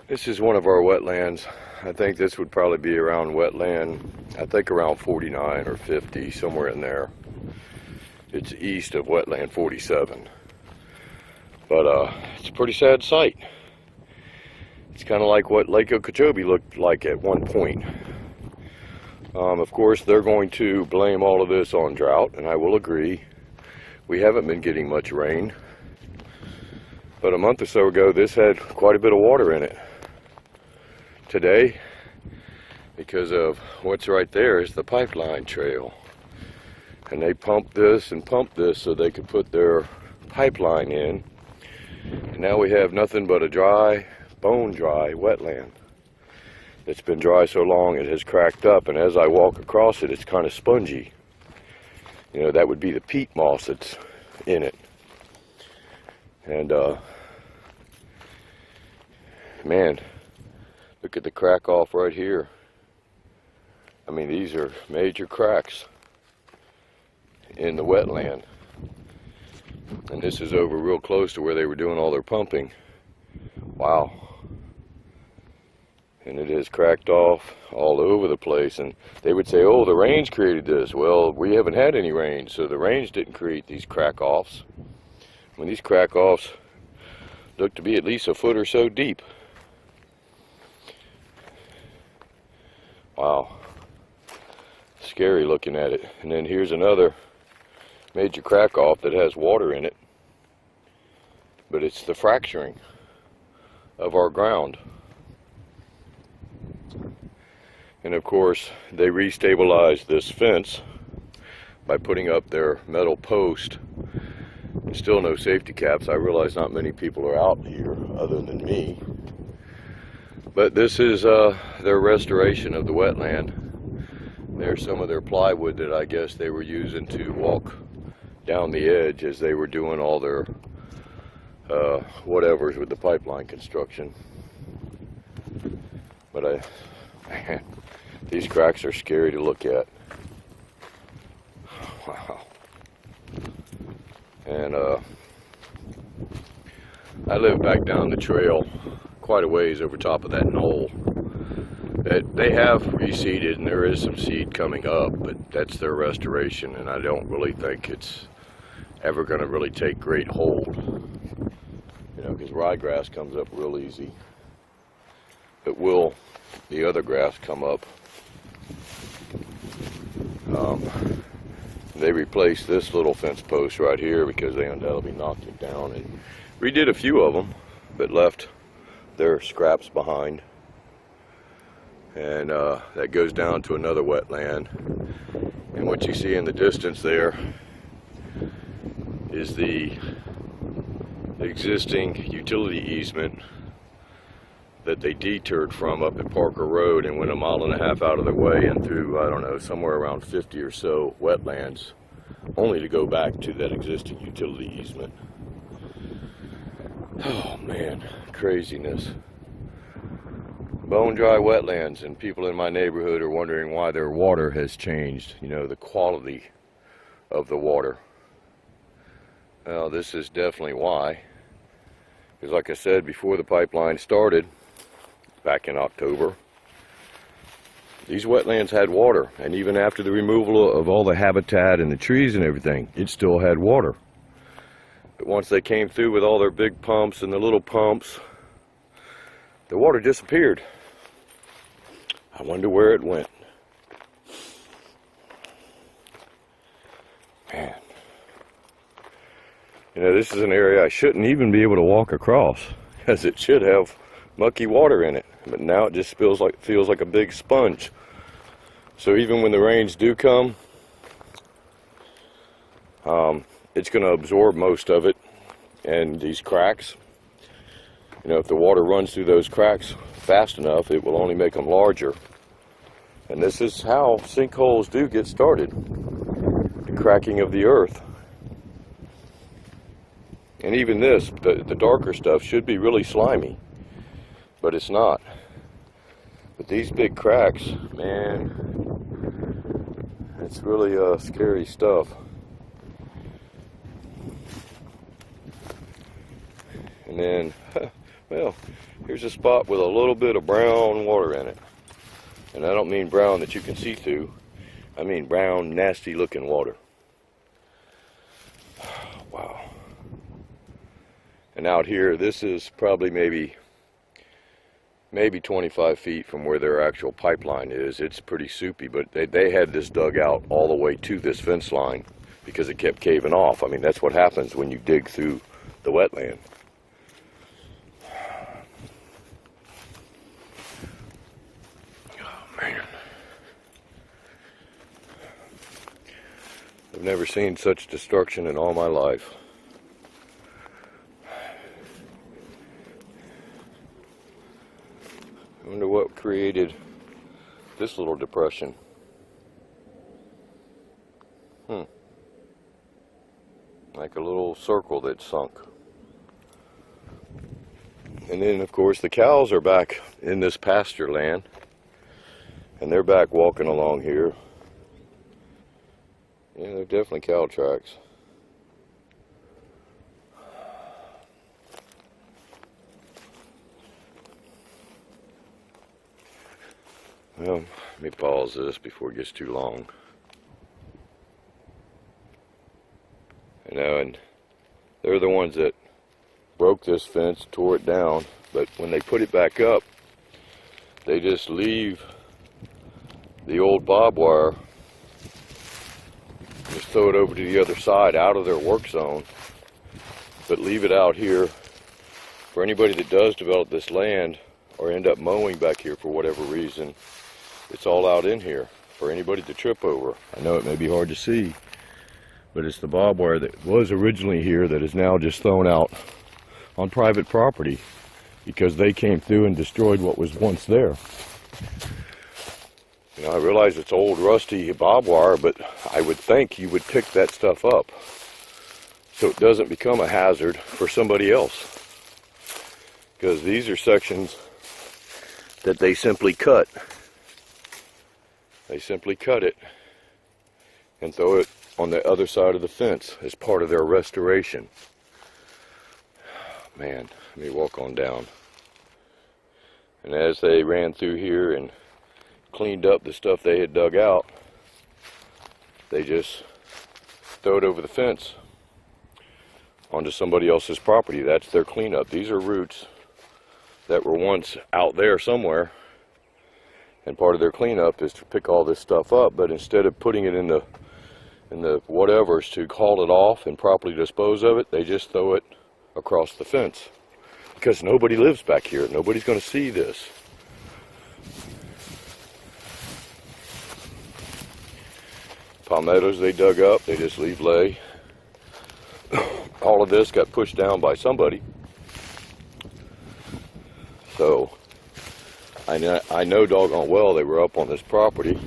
This is one of our wetlands. I think this would probably be around wetland, I think around 49 or 50, somewhere in there. It's east of wetland 47. But it's a pretty sad sight. It's kind of like what Lake Okeechobee looked like at one point. Of course, they're going to blame all of this on drought, and I will agree. We haven't been getting much rain. But a month or so ago, this had quite a bit of water in it. Today, because of what's right there, is the pipeline trail. And they pumped this and pumped this so they could put their pipeline in. And now we have nothing but a dry, bone-dry wetland. It's been dry so long it has cracked up, and as I walk across it, it's kind of spongy. You know, that would be the peat moss that's in it. And, man, look at the crack off right here. I mean, these are major cracks in the wetland. And this is over real close to where they were doing all their pumping. Wow. And it is cracked off all over the place. And they would say, oh, the rains created this. Well, we haven't had any rain, so the rains didn't create these crack-offs. When these crack-offs look to be at least a foot or so deep. Wow. Scary looking at it. And then here's another major crack-off that has water in it. But it's the fracturing of our ground. And of course, they restabilized this fence by putting up their metal post. Still no safety caps. I realize not many people are out here other than me. But this is their restoration of the wetland. There's some of their plywood that I guess they were using to walk down the edge as they were doing all their whatevers with the pipeline construction. But man, these cracks are scary to look at. Wow. And I live back down the trail quite a ways over top of that knoll. They have reseeded, and there is some seed coming up, but that's their restoration, and I don't really think it's ever going to really take great hold. You know, because ryegrass comes up real easy. But will the other grass come up? They replaced this little fence post right here because they undoubtedly knocked it down and redid a few of them, but left their scraps behind. And that goes down to another wetland. And what you see in the distance there is the existing utility easement that they detoured from up at Parker Road and went 1.5 miles out of their way and through, I don't know, somewhere around 50 or so wetlands, only to go back to that existing utility easement. Oh man, craziness. Bone dry wetlands, and people in my neighborhood are wondering why their water has changed, you know, the quality of the water. Well, this is definitely why. Because like I said, before the pipeline started, back in October, these wetlands had water, and even after the removal of all the habitat and the trees and everything, it still had water. But once they came through with all their big pumps and the little pumps, the water disappeared. I wonder where it went. Man. You know, this is an area I shouldn't even be able to walk across, because it should have mucky water in it. But now it just feels like a big sponge. So even when the rains do come, it's going to absorb most of it. And these cracks, you know, if the water runs through those cracks fast enough, it will only make them larger. And this is how sinkholes do get started. The cracking of the earth. And even this, the darker stuff should be really slimy, but it's not. But these big cracks, man, it's really scary stuff. And then Well, here's a spot with a little bit of brown water in it. And I don't mean brown that you can see through. I mean brown, nasty looking water. Wow. And out here, this is probably maybe 25 feet from where their actual pipeline is. It's pretty soupy, but they had this dug out all the way to this fence line because it kept caving off. I mean, that's what happens when you dig through the wetland. Oh, man. I've never seen such destruction in all my life. I wonder what created this little depression. Like a little circle that sunk. And then, of course, the cows are back in this pasture land. And they're back walking along here. Yeah, they're definitely cow tracks. Well, let me pause this before it gets too long. You know, and they're the ones that broke this fence, tore it down, but when they put it back up, they just leave the old barbed wire, just throw it over to the other side out of their work zone, but leave it out here for anybody that does develop this land or end up mowing back here for whatever reason. It's all out in here for anybody to trip over. I know it may be hard to see, but it's the barbed wire that was originally here that is now just thrown out on private property because they came through and destroyed what was once there. You know, I realize it's old rusty barbed wire, but I would think you would pick that stuff up so it doesn't become a hazard for somebody else. Because these are sections that they simply cut. They simply cut it and throw it on the other side of the fence as part of their restoration. Man, let me walk on down. And as they ran through here and cleaned up the stuff they had dug out, they just throw it over the fence onto somebody else's property. That's their cleanup. These are roots that were once out there somewhere, and part of their cleanup is to pick all this stuff up, but instead of putting it in the whatevers to haul it off and properly dispose of it, they just throw it across the fence because nobody lives back here. Nobody's going to see this. Palmettos they dug up, they just leave lay. All of this got pushed down by somebody. So I know doggone well they were up on this property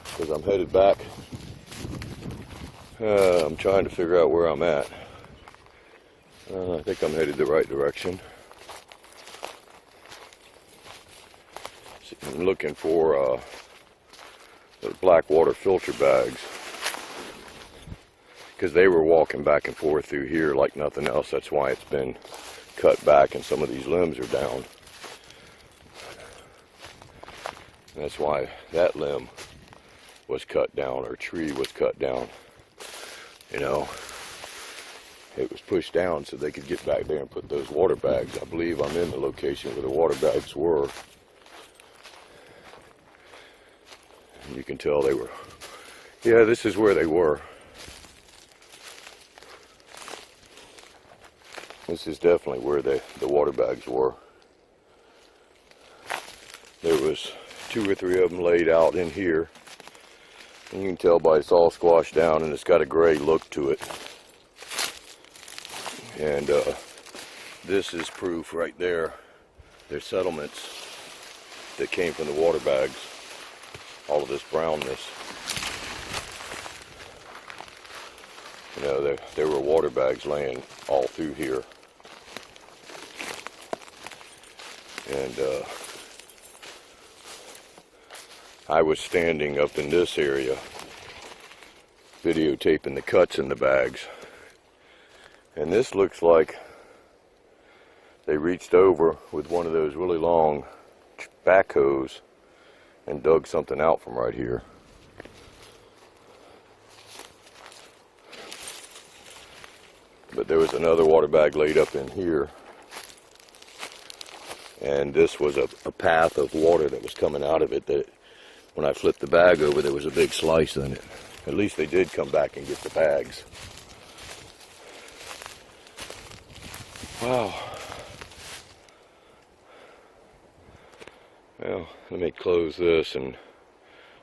because I'm headed back. I'm trying to figure out where I'm at. I think I'm headed the right direction. I'm looking for the black water filter bags because they were walking back and forth through here like nothing else. That's why it's been cut back and some of these limbs are down. That's why that limb was cut down, or tree was cut down. You know, it was pushed down so they could get back there and put those water bags. I believe I'm in the location where the water bags were. And you can tell they were, yeah, this is where they were. This is definitely where the water bags were. There was 2 or 3 of them laid out in here. And you can tell by it's all squashed down and it's got a gray look to it. And this is proof right there. There's settlements that came from the water bags. All of this brownness. You know, there were water bags laying all through here. And I was standing up in this area videotaping the cuts in the bags. And this looks like they reached over with one of those really long backhoes and dug something out from right here. But there was another water bag laid up in here, and this was a path of water that was coming out of it that when I flipped the bag over, there was a big slice in it. At least they did come back and get the bags. Wow. Well, let me close this and